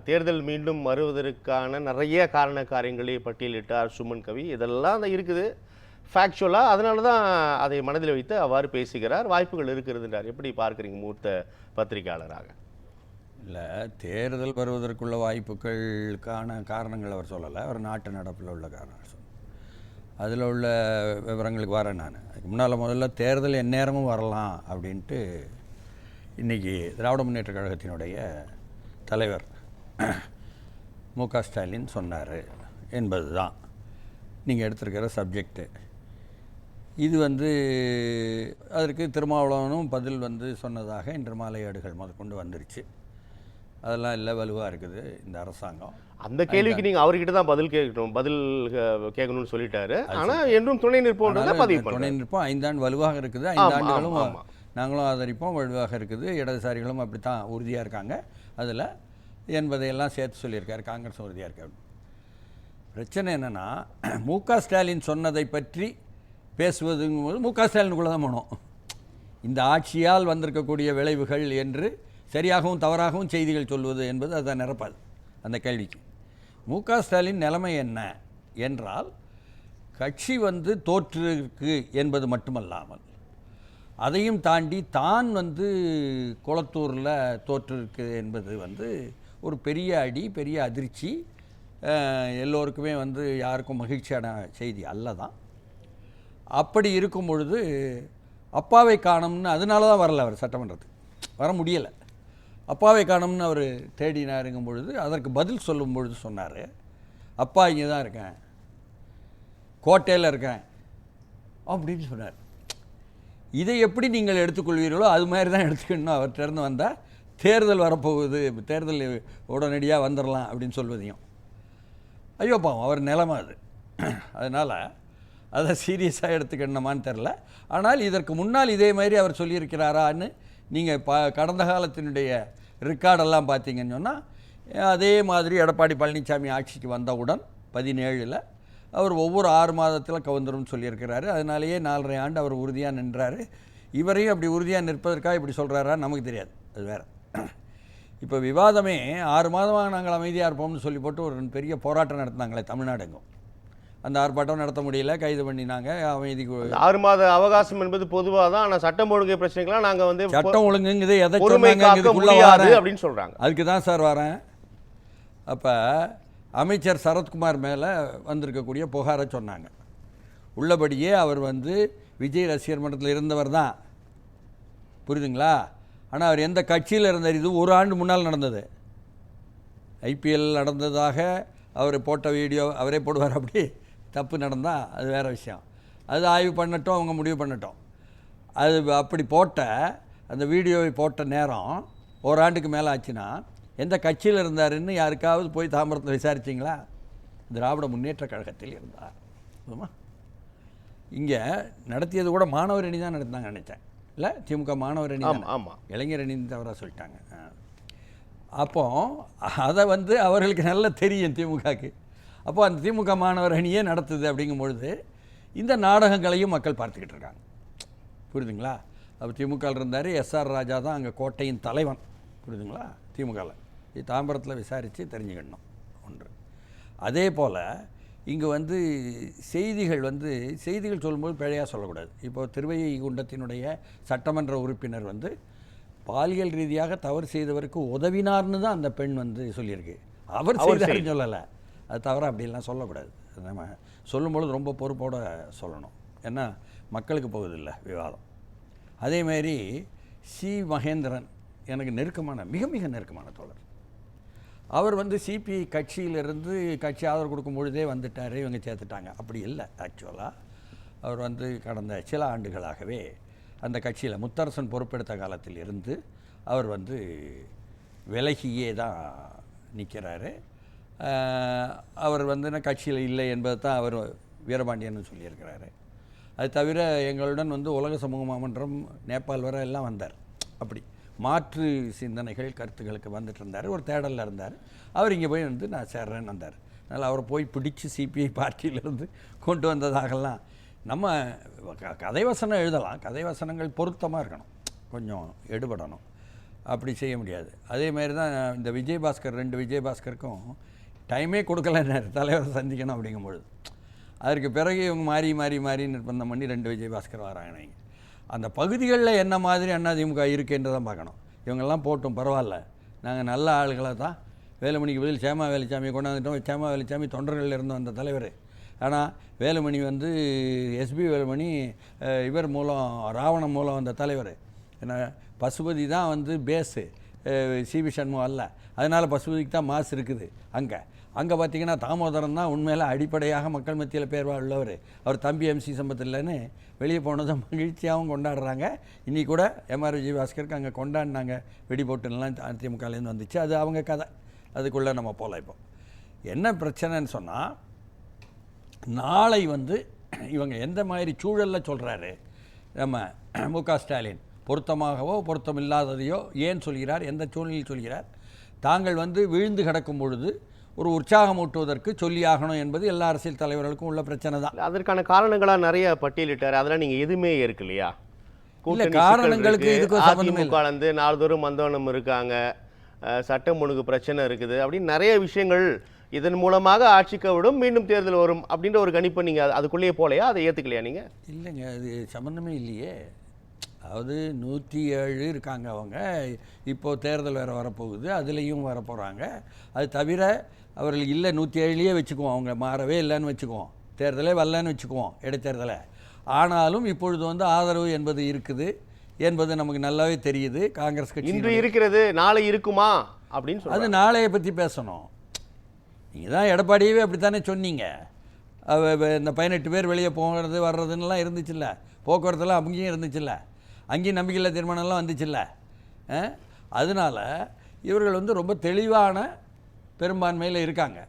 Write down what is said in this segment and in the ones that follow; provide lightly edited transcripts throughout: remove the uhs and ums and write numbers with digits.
தேர்தல் மீண்டும் வருவதற்கான நிறைய காரண காரியங்களை பட்டியலிட்டார் சுமன் கவி. இதெல்லாம் தான் இருக்குது ஃபேக்சுவலாக. அதனால தான் அதை மனதில் வைத்து அவ்வாறு பேசுகிறார். வாய்ப்புகள் இருக்கிறதுன்றார். எப்படி பார்க்குறீங்க மூத்த பத்திரிகையாளராக? இல்லை, தேர்தல் வருவதற்குள்ள வாய்ப்புகளுக்கான காரணங்கள் அவர் சொல்லலை. அவர் நாட்டு நடப்பில் உள்ள காரணங்கள் சொன்னார். அதில் உள்ள விவரங்களுக்கு வரேன் நான். அதுக்கு முன்னால் முதல்ல தேர்தல் எந்நேரமும் வரலாம் அப்படின்ட்டு இன்றைக்கி திராவிட முன்னேற்ற கழகத்தினுடைய தலைவர் மு.க. ஸ்டாலின் சொன்னார் என்பது தான் நீங்கள் எடுத்திருக்கிற சப்ஜெக்டு. இது அதற்கு திருமாவளவனும் பதில் சொன்னதாக இன்று மாலை ஏடுகள் முதற்கொண்டு வந்துருச்சு. அதெல்லாம் இல்லை, வலுவாக இருக்குது இந்த அரசாங்கம். அந்த கேள்விக்கு நீங்கள் அவர்கிட்ட தான் பதில் கேட்கணும்னு சொல்லிட்டாரு. ஆனால் என்றும் துணை நிற்போன்றதை பதிவு பண்ணுறோம். துணை நிற்போம், 5 ஆண்டு வலுவாக இருக்குது, 5 ஆண்டுகளும் நாங்களும் ஆதரிப்போம், வலுவாக இருக்குது, இடதுசாரிகளும் அப்படி தான் உறுதியாக இருக்காங்க அதில் என்பதையெல்லாம் சேர்த்து சொல்லியிருக்காரு. காங்கிரஸ் உறுதியாக இருக்காரு. பிரச்சனை என்னென்னா, மு.க. ஸ்டாலின் சொன்னதை பற்றி பேசுவதுங்கும்போது மு.க. ஸ்டாலினுக்குள்ளே தான் போனோம். இந்த ஆட்சியால் வந்திருக்கக்கூடிய விளைவுகள் என்று சரியாகவும் தவறாகவும் செய்திகள் சொல்வது என்பது அதை நிரப்பாது அந்த கேள்விக்கு. மு.க. ஸ்டாலின் நிலைமை என்ன என்றால், கட்சி தோற்றிருக்கு என்பது மட்டுமல்லாமல் அதையும் தாண்டி தான் குளத்தூரில் தோற்றிருக்கு என்பது ஒரு பெரிய அடி, பெரிய அதிர்ச்சி. எல்லோருக்குமே யாருக்கும் மகிழ்ச்சியான செய்தி அல்ல தான். அப்படி இருக்கும் பொழுது அப்பாவை காணும்னு, அதனால தான் வரல அவர் சட்டமன்றத்துக்கு, வர முடியலை. அப்பாவை காணும்னு அவர் தேடினாருங்கும் பொழுது அதற்கு பதில் சொல்லும் பொழுது சொன்னார், அப்பா இங்கே தான் இருக்கேன், கோட்டையில் இருக்கேன் அப்படின்னு சொன்னார். இதை எப்படி நீங்கள் எடுத்துக்கொள்வீர்களோ அது மாதிரி தான் எடுத்துக்கணும். அவர்கிட்ட வந்தால் தேர்தல் வரப்போகுது, தேர்தல் உடனடியாக வந்துடலாம் அப்படின்னு சொல்வதையும், ஐயோ பாவம் அவர் நிலைமை அது. அதனால் அதை சீரியஸாக எடுத்துக்கணுமான்னு தெரில. ஆனால் இதற்கு முன்னால் இதே மாதிரி அவர் சொல்லியிருக்கிறாரான்னு நீங்கள் கடந்த காலத்தினுடைய ரெக்கார்டெல்லாம் பார்த்தீங்கன்னு சொன்னால், அதே மாதிரி எடப்பாடி பழனிசாமி ஆட்சிக்கு வந்தவுடன் 17 அவர் ஒவ்வொரு 6 மாதத்தில் கவுந்தரும்னு சொல்லியிருக்கிறாரு. அதனாலேயே 4.5 ஆண்டு அவர் உறுதியாக நின்றார். இவரையும் அப்படி உறுதியாக நிற்பதற்காக இப்படி சொல்கிறாரா நமக்கு தெரியாது, அது வேறு. இப்போ விவாதமே 6 மாதமாக நாங்கள் அமைதியாக இருப்போம்னு சொல்லி போட்டு ஒரு பெரிய போராட்டம் நடத்தினாங்களே தமிழ்நாடுங்கும். அந்த ஆர்ப்பாட்டம் நடத்த முடியல, கைது பண்ணினாங்க. அமைதி 6 மாத அவகாசம் என்பது பொதுவாக தான். ஆனால் சட்டம் ஒழுங்கு பிரச்சனைகள்லாம் நாங்கள் சட்டம் ஒழுங்குங்கிறது எதை முடியாது அப்படின்னு சொல்கிறாங்க. அதுக்கு தான் சார் வரேன். அப்போ அமைச்சர் சரத்குமார் மேலே வந்திருக்கக்கூடிய புகாரை சொன்னாங்க. உள்ளபடியே அவர் விஜய் ரசிகர் மன்றத்தில் இருந்தவர் தான், புரியுதுங்களா? ஆனால் அவர் எந்த கட்சியில் இருந்தார்? இது 1 ஆண்டு முன்னால் நடந்தது. ஐபிஎல் நடந்ததாக அவர் போட்ட வீடியோ அவரே போடுவார். அப்படி தப்பு நடந்தால் அது வேறு விஷயம். அது ஆய்வு பண்ணட்டும், அவங்க முடிவு பண்ணட்டும். அது அப்படி போட்ட அந்த வீடியோவை போட்ட நேரம் 1 ஆண்டுக்கு மேலே ஆச்சுன்னா எந்த கட்சியில் இருந்தாருன்னு யாருக்காவது போய் தாம்பரத்தில் விசாரிச்சிங்களா? திராவிட முன்னேற்ற கழகத்தில் இருந்தார். ஆமா, இங்கே நடத்தியது கூட மாணவர் அணி தான் நடத்தினாங்க நினச்சேன். இல்லை, திமுக மாணவர் அணி. ஆமாம், இளைஞர் அணின்னு தவறாக சொல்லிட்டாங்க. அப்போ அதை அவர்களுக்கு நல்லா தெரியும் திமுகவுக்கு. அப்போ அந்த திமுக மாணவர் அணியே நடத்துது அப்படிங்கும்பொழுது இந்த நாடகங்களையும் மக்கள் பார்த்துக்கிட்டு இருக்காங்க, புரியுதுங்களா? அப்போ திமுகவில் இருந்தார் எஸ்ஆர் ராஜா தான் அங்கே கோட்டையின் தலைவன், புரியுதுங்களா? திமுகவில் இது தாம்பரத்தில் விசாரித்து தெரிஞ்சுக்கணும் ஒன்று. அதே போல் இங்கே செய்திகள் சொல்லும்போது பிழையாக சொல்லக்கூடாது. இப்போ திருவைகுண்டத்தினுடைய சட்டமன்ற உறுப்பினர் பாலியல் ரீதியாக தவறு செய்தவருக்கு உதவினார்னு தான் அந்த பெண் சொல்லியிருக்கு. அவர் செய்தாருன்னு சொல்லலை. அது தவிர அப்படிலாம் சொல்லக்கூடாது. நம்ம சொல்லும்பொழுது ரொம்ப பொறுப்போடு சொல்லணும். ஏன்னா மக்களுக்கு போகுதில்லை விவாதம். அதேமாரி சி மகேந்திரன் எனக்கு நெருக்கமான, மிக மிக நெருக்கமான தோழர். அவர் சிபிஐ கட்சியிலிருந்து கட்சி ஆதரவு கொடுக்கும் பொழுதே வந்துட்டார், இவங்க சேர்த்துட்டாங்க. அப்படி இல்லை. ஆக்சுவலாக அவர் கடந்த சில ஆண்டுகளாகவே அந்த கட்சியில் முத்தரசன் பொறுப்பெடுத்த காலத்தில் இருந்து அவர் விலகியே தான் நிற்கிறாரு. அவர் கட்சியில் இல்லை என்பது தான் அவர் வீரபாண்டியன்னு சொல்லியிருக்கிறாரு. அது தவிர எங்களுடன் உலக சமூக மாமன்றம், நேபாள் வரை எல்லாம் வந்தார். அப்படி மாற்று சிந்தனைகள் கருத்துக்களுக்கு வந்துட்டு இருந்தார். ஒரு தேடலில் இருந்தார். அவர் இங்கே போய் நான் சேர்றேன்னு வந்தார். அதனால் அவரை போய் பிடிச்சி சிபிஐ பார்ட்டியிலேருந்து கொண்டு வந்ததாகலாம் நம்ம கதை வசனம் எழுதலாம். கதை வசனங்கள் பொருத்தமாக இருக்கணும், கொஞ்சம் எடுபடணும். அப்படி செய்ய முடியாது. அதே மாதிரி தான் இந்த விஜயபாஸ்கர் 2 விஜயபாஸ்கருக்கும் டைமே கொடுக்கல தலைவரை சந்திக்கணும் அப்படிங்கும்பொழுது. அதற்கு பிறகு இவங்க மாறி நிர்பந்தம் பண்ணி 2 விஜயபாஸ்கர் வராங்க. அந்த பகுதிகளில் என்ன மாதிரி அதிமுக இருக்குன்றதான் பார்க்கணும். இவங்கெல்லாம் போட்டும் பரவாயில்ல, நாங்கள் நல்ல ஆளுகளை தான் வேலுமணிக்கு பதில் சேமா வேலுச்சாமியை கொண்டாந்துட்டோம். சேமா வேலுச்சாமி தொண்டர்களில் இருந்து வந்த தலைவர். ஆனால் வேலுமணி வந்து எஸ்பி வேலுமணி இவர் மூலம் ராவணன் மூலம் வந்த தலைவர். ஏன்னா பசுபதி தான் வந்து பேஸு, சிவி சண்முகம் அல்ல. அதனால் பசுபதிக்கு தான் மாசு இருக்குது. அங்கே பார்த்திங்கன்னா தாமோதரன் தான் உண்மையில் அடிப்படையாக மக்கள் மத்தியில் பேர் உள்ளவர். அவர் தம்பி எம்சி சம்பத் இல்லைன்னு வெளியே போனதை மகிழ்ச்சியாகவும் கொண்டாடுறாங்க. இன்றைக்கி கூட எம்ஆர் விஜயபாஸ்கருக்கு அங்கே கொண்டாடினாங்க, வெடி போட்டுலாம் அதிமுகலேருந்து வந்துச்சு. அது அவங்க கதை, அதுக்குள்ளே நம்ம போகலாம். இப்போ என்ன பிரச்சனைன்னு சொன்னால், நாளை வந்து இவங்க எந்த மாதிரி சூழலில் சொல்கிறாரு நம்ம மு.க. ஸ்டாலின், பொருத்தமாகவோ பொருத்தமில்லாததையோ ஏன் சொல்கிறார், எந்த சூழ்நிலையில் சொல்கிறார், தாங்கள் வந்து வீழ்ந்து கிடக்கும் பொழுது ஒரு உற்சாகமூட்டுவதற்கு சொல்லியாகணும் என்பது எல்லா அரசியல் தலைவர்களுக்கும் உள்ள பிரச்சனை தான். அதற்கான காரணங்களாக நிறைய பட்டியலிட்டார். அதெல்லாம் நீங்கள் எதுவுமே இருக்கு இல்லையா? இல்லை, காரணங்களுக்கு இதுக்கும் சம்பந்தமே இல்லை. கலந்து நாள்தோறும் மந்தவனம் இருக்காங்க, சட்டம் ஒழுங்கு பிரச்சனை இருக்குது அப்படின்னு நிறைய விஷயங்கள். இதன் மூலமாக ஆட்சிக்கு விடும், மீண்டும் தேர்தல் வரும் அப்படின்ற ஒரு கணிப்பை நீங்கள் அதுக்குள்ளேயே போலையா? அதை ஏற்றுக்கலையா நீங்கள்? இல்லைங்க, அது சம்மந்தமே இல்லையே. அதாவது 107 இருக்காங்க அவங்க. இப்போது தேர்தல் வேறு வரப்போகுது, அதுலேயும் வரப்போகிறாங்க. அது தவிர அவர்கள் இல்லை 107லேயே வச்சுக்குவோம், அவங்க மாறவே இல்லைன்னு வச்சுக்குவோம், தேர்தலே வரலன்னு வச்சுக்குவோம், இடைத்தேர்தலை. ஆனாலும் இப்பொழுது வந்து ஆதரவு என்பது இருக்குது என்பது நமக்கு நல்லாவே தெரியுது. காங்கிரஸ் கட்சி இன்று இருக்கிறது, நாளை இருக்குமா அப்படின்னு சொல்லி அது நாளையை பற்றி பேசணும். நீங்கள் தான் எடப்பாடியவே அப்படி தானே சொன்னீங்க. இந்த 18 பேர் வெளியே போகிறது வர்றதுன்னெலாம் இருந்துச்சுல்ல, போக்குவரத்துலாம் அங்கேயும் இருந்துச்சுல்ல, அங்கேயும் நம்பிக்கையில்லா தீர்மானம்லாம் வந்துச்சுல்ல. அதனால் இவர்கள் வந்து ரொம்ப தெளிவான பெரும்பான்மையில் இருக்காங்க.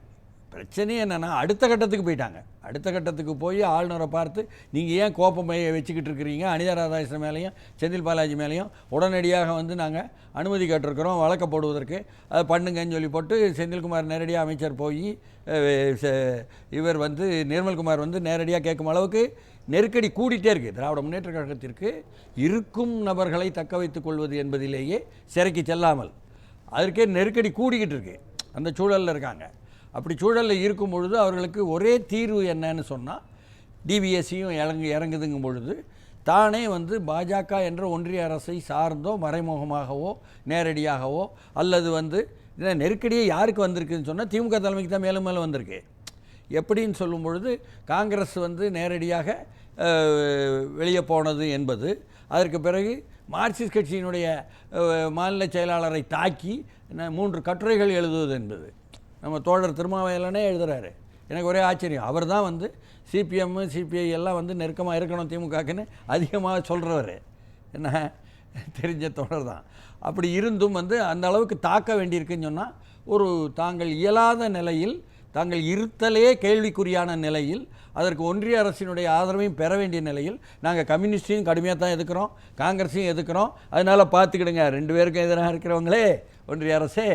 பிரச்சனை என்னென்னா அடுத்த கட்டத்துக்கு போயிட்டாங்க. அடுத்த கட்டத்துக்கு போய் ஆளுநரை பார்த்து நீங்கள் ஏன் கோப்பம் வச்சுக்கிட்டு இருக்கிறீங்க, அனிதா ராதாகிருஷ்ணன் மேலேயும் செந்தில் பாலாஜி மேலேயும் உடனடியாக வந்து நாங்கள் அனுமதி கேட்டிருக்கிறோம் வழக்க போடுவதற்கு, அதை பண்ணுங்கன்னு சொல்லி போட்டு செந்தில்குமார் நேரடியாக அமைச்சர் போய் இவர் வந்து நிர்மல்குமார் வந்து நேரடியாக கேட்கும் அளவுக்கு நெருக்கடி கூடிட்டே இருக்குது. திராவிட முன்னேற்ற கழகத்திற்கு இருக்கும் நபர்களை தக்க வைத்துக் கொள்வது என்பதிலேயே சிறைக்கு செல்லாமல் அதற்கே நெருக்கடி கூடிக்கிட்டு இருக்கு. அந்த சூழலில் இருக்காங்க. அப்படி சூழலில் இருக்கும் பொழுது அவர்களுக்கு ஒரே தீர்வு என்னன்னு சொன்னால், டிவிஎஸ்சியும் இறங்குதுங்கும் பொழுது தானே வந்து பாஜக என்ற ஒன்றிய அரசை சார்ந்தோ மறைமுகமாகவோ நேரடியாகவோ அல்லது வந்து நெருக்கடியே யாருக்கு வந்திருக்குன்னு சொன்னால் திமுக தலைமைக்கு தான் மேலும் மேலும் வந்திருக்கு. எப்படின்னு சொல்லும் பொழுது காங்கிரஸ் வந்து நேரடியாக வெளியே போனது என்பது, அதற்கு பிறகு மார்க்சிஸ்ட் கட்சியினுடைய மாநில செயலாளரை தாக்கி 3 கட்டுரைகள் எழுதுவது என்பது நம்ம தோழர் திருமாவளவனே எழுதுகிறாரு. எனக்கு ஒரே ஆச்சரியம். அவர் தான் வந்து சிபிஎம் சிபிஐ எல்லாம் வந்து நெருக்கமாக இருக்கணும் திமுகக்குன்னு அதிகமாக சொல்கிறவர். என்ன தெரிஞ்ச தோழர் தான். அப்படி இருந்தும் வந்து அந்த அளவுக்கு தாக்க வேண்டியிருக்குன்னு சொன்னால், ஒரு தாங்கள் இயலாத நிலையில், தாங்கள் இருத்தலே கேள்விக்குறியான நிலையில், அதற்கு ஒன்றிய அரசினுடைய ஆதரவையும் பெற வேண்டிய நிலையில் நாங்கள் கம்யூனிஸ்டையும் கடுமையாக தான் எதுக்குறோம், காங்கிரஸையும் எதுக்குறோம். அதனால் பார்த்துக்கிடுங்க, 2 பேருக்கும் எதிராக இருக்கிறவங்களே ஒன்றிய அரசே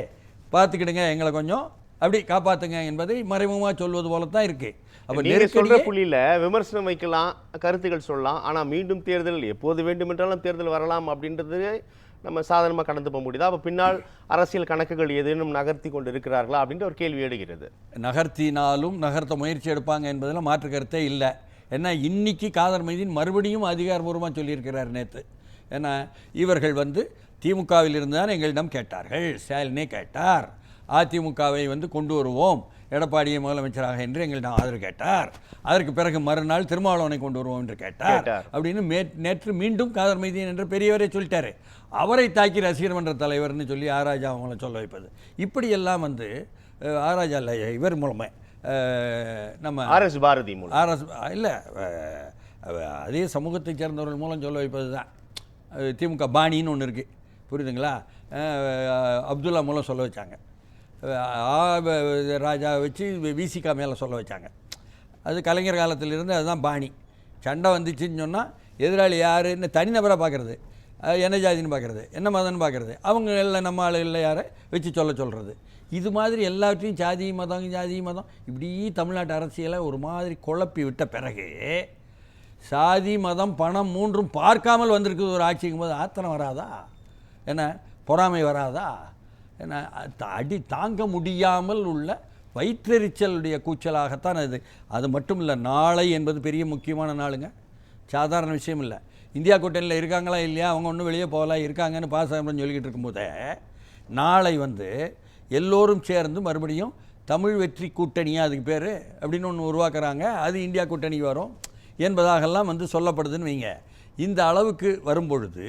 பார்த்துக்கிடுங்க, எங்களை கொஞ்சம் அப்படி காப்பாற்றுங்க என்பதை மறைமுகமாக சொல்வது போல தான் இருக்குது. அப்போ சொல்கிற புள்ளியில் விமர்சனம் வைக்கலாம், கருத்துக்கள் சொல்லலாம். ஆனால் மீண்டும் தேர்தல் எப்போது வேண்டுமென்றாலும் தேர்தல் வரலாம் அப்படின்றது நம்ம சாதாரணமாக கடந்து போக முடியுதா? அப்போ பின்னால் அரசியல் கணக்குகள் ஏதேனும் நகர்த்தி கொண்டு இருக்கிறார்களா அப்படின்ற ஒரு கேள்வி எழுகிறது. நகர்த்தினாலும் நகர்த்த முயற்சி எடுப்பாங்க என்பதில் மாற்று கருத்தே இல்லை. ஏன்னா இன்னைக்கு காதர் மைதீன் மறுபடியும் அதிகாரபூர்வமாக சொல்லியிருக்கிறார் நேற்று. ஏன்னா இவர்கள் வந்து திமுகவில் இருந்து தான் எங்களிடம் கேட்டார்கள், ஸ்டாலினே கேட்டார், அதிமுகவை வந்து கொண்டு வருவோம், எடப்பாடியை முதலமைச்சராக என்று எங்களிடம் ஆதரவு கேட்டார். அதற்கு பிறகு மறுநாள் திருமாவளவனை கொண்டு வருவோம் என்று கேட்டார் அப்படின்னு நேற்று மீண்டும் காதர் மைதீன் என்ற பெரியவரே சொல்லிட்டாரு. அவரை தாக்கி ரசிகர் மன்ற தலைவர்னு சொல்லி ஆராஜா அவங்கள சொல்ல வைப்பது, இப்படியெல்லாம் வந்து ஆராஜா இல்லை, இவர் மூலமே நம்ம ஆர்எஸ் பாரதி மூலம், ஆர்எஸ் இல்லை அதே சமூகத்தை சேர்ந்தவர்கள் மூலம் சொல்ல வைப்பது தான். திமுக பாணின்னு ஒன்று இருக்குது, புரியுதுங்களா? அப்துல்லா மூலம் சொல்ல வச்சாங்க, ராஜா வச்சு விசிகா மேலே சொல்ல வச்சாங்க. அது கலைஞர் காலத்திலிருந்து அதுதான் பாணி. சண்டை வந்துச்சுன்னு சொன்னால் எதிராளி யாருன்னு தனிநபராக பார்க்குறது, என்ன ஜாதின்னு பார்க்குறது, என்ன மதம்னு பார்க்குறது, அவங்க இல்லை நம்ம ஆளுகளில் யாரை வச்சு சொல்கிறது. இது மாதிரி எல்லாத்தையும் ஜாதி மதம் இப்படி தமிழ்நாட்டு அரசியலை ஒரு மாதிரி குழப்பி விட்ட பிறகு சாதி மதம் பணம் 3ம் பார்க்காமல் வந்திருக்குது ஒரு ஆட்சிக்கும் போது ஆத்திரம் வராதா? ஏன்னா பொறாமை வராதா? ஏன்னா அடி தாங்க முடியாமல் உள்ள வயிற்றெரிச்சலுடைய கூச்சலாகத்தான் அது. அது மட்டும் இல்லை, நாளை என்பது பெரிய முக்கியமான நாளுங்க, சாதாரண விஷயம் இல்லை. இந்தியா கூட்டணியில் இருக்காங்களா இல்லையா, அவங்க ஒன்றும் வெளியே போகலாம், இருக்காங்கன்னு பாசாமன்னு சொல்லிக்கிட்டு இருக்கும்போதே நாளை எல்லோரும் சேர்ந்து மறுபடியும் தமிழ் வெற்றி கூட்டணியாக அதுக்கு பேர் அப்படின்னு ஒன்று உருவாக்குறாங்க. அது இந்தியா கூட்டணி வரும் என்பதாகலாம் சொல்லப்படுதுன்னு வைங்க. இந்த அளவுக்கு வரும்பொழுது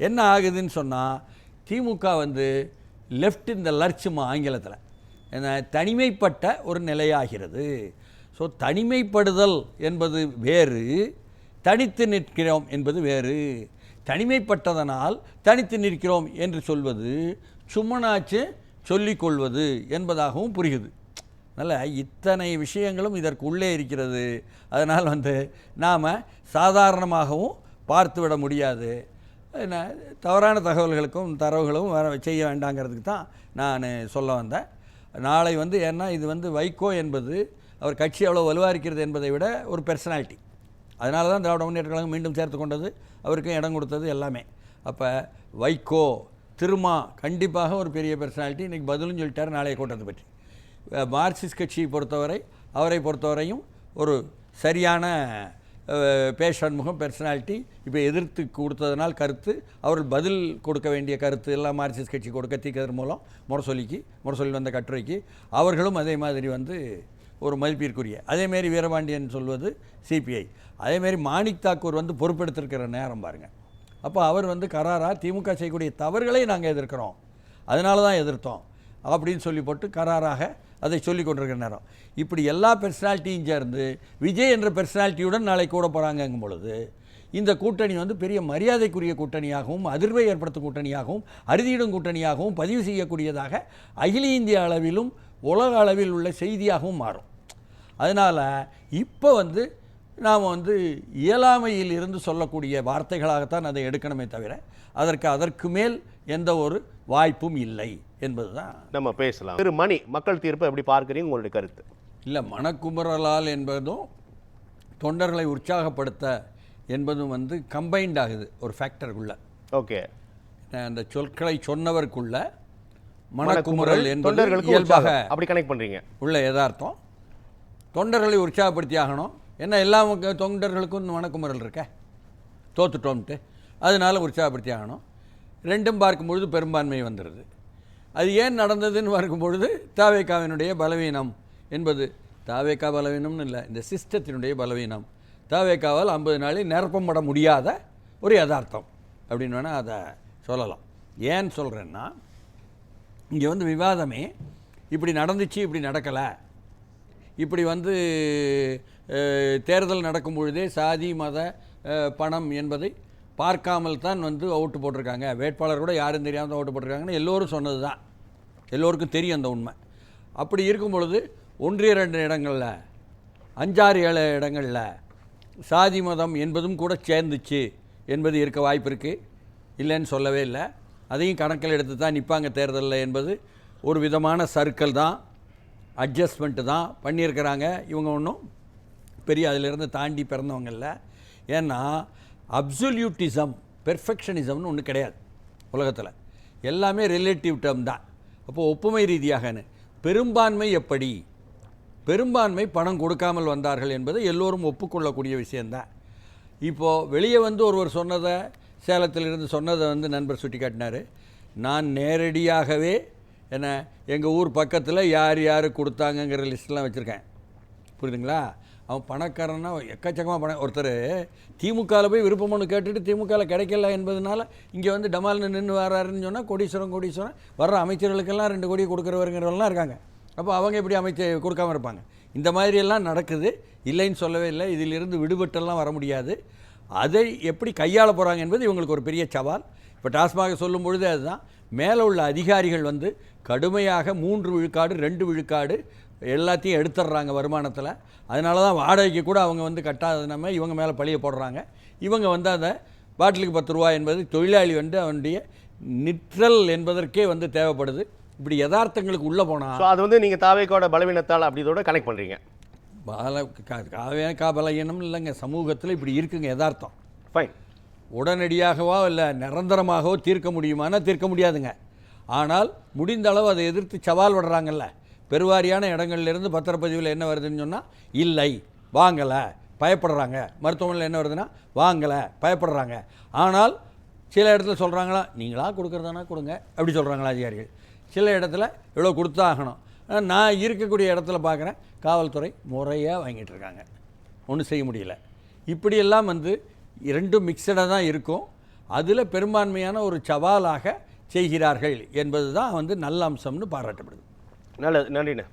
என்ன ஆகுதுன்னு சொன்னால், திமுக லெஃப்ட் இந்த லர்ச்சுமா ஆங்கிலத்தில் தனிமைப்பட்ட ஒரு நிலையாகிறது. ஸோ தனிமைப்படுதல் என்பது வேறு, தனித்து நிற்கிறோம் என்பது வேறு. தனிமைப்பட்டதனால் தனித்து நிற்கிறோம் என்று சொல்வது சும்மனாச்சு சொல்லிக்கொள்வது என்பதாகவும் புரியுது. அதனால் இத்தனை விஷயங்களும் இதற்கு உள்ளே இருக்கிறது. அதனால் நாம் சாதாரணமாகவும் பார்த்துவிட முடியாது. தவறான தகவல்களுக்கும் தரவுகளும் செய்ய வேண்டாங்கிறதுக்கு தான் நான் சொல்ல வந்தேன். நாளை ஏன்னா இது வைகோ என்பது அவர் கட்சி எவ்வளோ வலுவாக இருக்கிறது என்பதை விட ஒரு பெர்சனாலிட்டி. அதனால தான் திராவிட முன்னேற்ற கழகம் மீண்டும் சேர்த்து கொண்டது, அவருக்கும் இடம் கொடுத்தது எல்லாமே. அப்போ வைகோ திருமா கண்டிப்பாக ஒரு பெரிய பெர்சனாலிட்டி. இன்றைக்கி பதிலும் சொல்லிட்டார் நாளைய கூட்டத்தை பற்றி. மார்க்சிஸ்ட் கட்சியை பொறுத்தவரை, அவரை பொறுத்தவரையும் ஒரு சரியான பேஷன்முகம் பெர்சனாலிட்டி. இப்போ எதிர்த்து கொடுத்ததனால் கருத்து, அவர்கள் பதில் கொடுக்க வேண்டிய கருத்து எல்லாம் மார்க்சிஸ்ட் கட்சி கொடுக்க தீக்கதர் மூலம் முரசொலி வந்த கட்டுரைக்கு அவர்களும் அதே மாதிரி ஒரு மதிப்பிற்குரிய. அதேமாரி வீரபாண்டியன் சொல்வது சிபிஐ. அதேமாரி மாணிக் தாக்கூர் பொறுப்பெடுத்திருக்கிற நேரம் பாருங்கள். அப்போ அவர் கராராக திமுக செய்யக்கூடிய தவறுகளை நாங்கள் எதிர்க்கிறோம், அதனால தான் எதிர்த்தோம் அப்படின்னு சொல்லி போட்டு கராராக அதை சொல்லி கொண்டிருக்கிற நேரம். இப்படி எல்லா பெர்சனாலிட்டியும் சேர்ந்து விஜய் என்ற பெர்சனாலிட்டியுடன் நாளை கூட போகிறாங்கங்கும் பொழுது இந்த கூட்டணி பெரிய மரியாதைக்குரிய கூட்டணியாகவும், அதிர்வை ஏற்படுத்தும் கூட்டணியாகவும், அறுதியிடும் கூட்டணியாகவும் பதிவு செய்யக்கூடியதாக அகில இந்திய அளவிலும் உலக அளவில் உள்ள செய்தியாகவும் மாறும். அதனால் இப்போ நாம் இயலாமையில் இருந்து சொல்லக்கூடிய வார்த்தைகளாகத்தான் அதை எடுக்கணுமே தவிர அதற்கு மேல் எந்த ஒரு வாய்ப்பும் இல்லை என்பது தான் நம்ம பேசலாம். திரு மணி, மக்கள் தீர்ப்பை எப்படி பார்க்குறீங்க, உங்களுடைய கருத்து? இல்லை, மனக்குமுறலால் என்பதும் தொண்டர்களை உற்சாகப்படுத்த என்பதும் கம்பைன்ட் ஆகுது ஒரு ஃபேக்டருக்குள்ள. ஓகே, அந்த சொற்களை சொன்னவருக்குள்ள மனக்குமுறல் என்பது இயல்பாக அப்படி கனெக்ட் பண்ணுறீங்க உள்ள யதார்த்தம். தொண்டர்களை உற்சாகப்படுத்தி ஆகணும். ஏன்னா எல்லா தொண்டர்களுக்கும் மனக்குமுறல் இருக்க, தோத்துட்டோம்ட்டு, அதனால உற்சாகப்படுத்தி ஆகணும். ரெண்டும் பார்க்கும்பொழுது பெரும்பான்மை வந்துடுது. அது ஏன் நடந்ததுன்னு பார்க்கும்பொழுது தாவேகாவினுடைய பலவீனம் என்பது, தாவேகா பலவீனம்னு இல்லை, இந்த சிஸ்டத்தினுடைய பலவீனம். தாவேகாவால் 50 நாளில் நிரப்பப்பட முடியாத ஒரு யதார்த்தம் அப்படின்னு வேணால் அதை சொல்லலாம். ஏன்னு சொல்கிறேன்னா, இங்கே விவாதமே இப்படி நடந்துச்சு, இப்படி நடக்கலை, இப்படி தேர்தல் நடக்கும் பொழுதே சாதி மத பணம் என்பதை பார்க்காமல் தான் ஓட்டு போட்டிருக்காங்க, வேட்பாளர் கூட யாரும் தெரியாமல் ஓட்டு போட்டிருக்காங்கன்னு எல்லோரும் சொன்னது தான், எல்லோருக்கும் தெரியும் அந்த உண்மை. அப்படி இருக்கும் பொழுது 1-2 இடங்களில் 5-6-7 இடங்களில் சாதி மதம் என்பதும் கூட சேர்ந்துச்சு என்பது இருக்க வாய்ப்பு இருக்குது, இல்லைன்னு சொல்லவே இல்லை. அதையும் கணக்கில் எடுத்து தான் நிற்பாங்க தேர்தலில் என்பது ஒரு விதமான சர்க்கிள் தான், அட்ஜஸ்ட்மெண்ட்டு தான் பண்ணியிருக்கிறாங்க. இவங்க ஒன்றும் பெரிய அதிலிருந்து தாண்டி பிறந்தவங்க இல்லை. ஏன்னா அப்சல்யூட்டிசம், பெர்ஃபெக்ஷனிசம்னு ஒன்று கிடையாது உலகத்தில், எல்லாமே ரிலேட்டிவ் டேர்ம் தான். அப்போது ஒப்புமை ரீதியாகன்னு பெரும்பான்மை எப்படி, பெரும்பான்மை பணம் கொடுக்காமல் வந்தார்கள் என்பதை எல்லோரும் ஒப்புக்கொள்ளக்கூடிய விஷயந்தான். இப்போது வெளியே ஒருவர் சொன்னதை, சேலத்திலிருந்து சொன்னதை நண்பர் சுட்டி காட்டினார். நான் நேரடியாகவே எங்கள் ஊர் பக்கத்தில் யார் யார் கொடுத்தாங்கங்கிற லிஸ்ட்லாம் வச்சுருக்கேன், புரியுதுங்களா? அவன் பணக்காரன்னா எக்கச்சக்கமாக பணம். ஒருத்தர் திமுகவில் போய் விருப்பம்னு கேட்டுட்டு திமுகவில் கிடைக்கல என்பதனால இங்கே டமால்னு நின்று வராருன்னு சொன்னால் கோடீஸ்வரம் வர்ற அமைச்சர்களுக்கெல்லாம் 2 கோடி கொடுக்குறவருங்கிறவங்களாம் இருக்காங்க. அப்போ அவங்க எப்படி கொடுக்காமல் இருப்பாங்க? இந்த மாதிரியெல்லாம் நடக்குது, இல்லைன்னு சொல்லவே இல்லை. இதிலிருந்து விடுபட்டெல்லாம் வர முடியாது. அதை எப்படி கையாள போகிறாங்க என்பது இவங்களுக்கு ஒரு பெரிய சவால். இப்போ டாஸ்மாக சொல்லும் பொழுது அதுதான், மேலே உள்ள அதிகாரிகள் கடுமையாக 3 விழுக்காடு 2 விழுக்காடு எல்லாத்தையும் எடுத்துடுறாங்க வருமானத்தில். அதனால தான் வாடகைக்கு கூட அவங்க கட்டாத நம்ம இவங்க மேலே பழிய போடுறாங்க. இவங்க அந்த பாட்டிலுக்கு 10 ரூபா என்பது தொழிலாளி அவனுடைய நிற்றல் என்பதற்கே தேவைப்படுது. இப்படி யதார்த்தங்களுக்கு உள்ளே போனால் அது நீங்கள் தாவேக்காவோட பலவீனத்தால் அப்படி இதோட கனெக்ட் பண்ணுறீங்க. பலவீனம் இல்லைங்க, சமூகத்தில் இப்படி இருக்குங்க யதார்த்தம். ஃபைன். உடனடியாகவோ இல்லை நிரந்தரமாகவோ தீர்க்க முடியுமானா தீர்க்க முடியாதுங்க. ஆனால் முடிந்த அளவு அதை எதிர்த்து சவால் விடுறாங்கல்ல. பெருவாரியான இடங்கள்லேருந்து பத்திரப்பதிவில் என்ன வருதுன்னு சொன்னால் இல்லை, வாங்கலை, பயப்படுறாங்க. மருத்துவமனையில் என்ன வருதுன்னா வாங்கலை, பயப்படுறாங்க. ஆனால் சில இடத்துல சொல்கிறாங்களா, நீங்களா கொடுக்குறதானா கொடுங்க அப்படி சொல்கிறாங்களா அதிகாரிகள். சில இடத்துல இவ்வளோ கொடுத்தா ஆகணும். நான் இருக்கக்கூடிய இடத்துல பார்க்குறேன், காவல்துறை முறையாக வாங்கிட்டு இருக்காங்க, ஒன்றும் செய்ய முடியல. இப்படியெல்லாம் ரெண்டும் மிக்சடாக தான் இருக்கும். அதில் பெரும்பான்மையான ஒரு சவாலாக செய்கிறார்கள் என்பது தான் நல்ல அம்சம்னு பாராட்டப்படுது. நல்லது, நன்றிண்ணே.